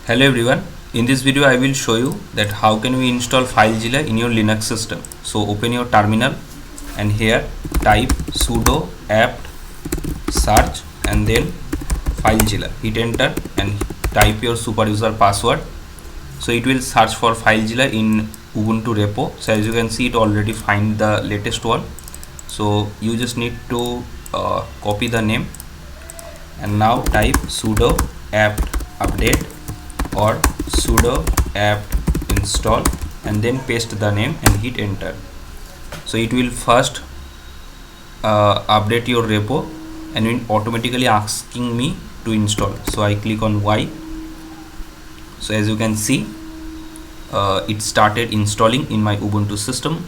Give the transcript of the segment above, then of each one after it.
Hello everyone, in this video I will show you that how can we install FileZilla in your Linux system. So open your terminal and here type sudo apt search and then FileZilla. Hit enter and type your super user password. So it will search for FileZilla in Ubuntu repo. So as you can see, it already find the latest one. So you just need to copy the name and now type sudo apt update or sudo apt install and then paste the name and hit enter. So it will first update your repo and it automatically asking me to install. So I click on Y. So as you can see, it started installing in my Ubuntu system.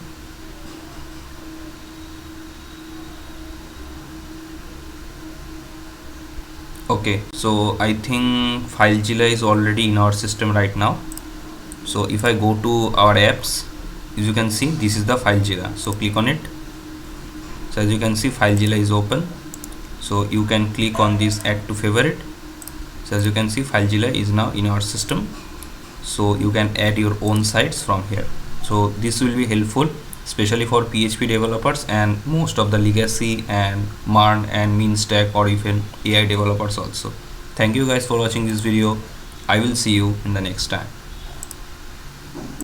Okay, so I think FileZilla is already in our system right now. So if I go to our apps, as you can see, this is the FileZilla. So click on it. So as you can see, FileZilla is open. So you can click on this add to favorite. So as you can see, FileZilla is now in our system. So you can add your own sites from here. So this will be helpful especially for PHP developers and most of the legacy and MERN and mean stack or even AI developers also. Thank you guys for watching this video. I will see you in the next time.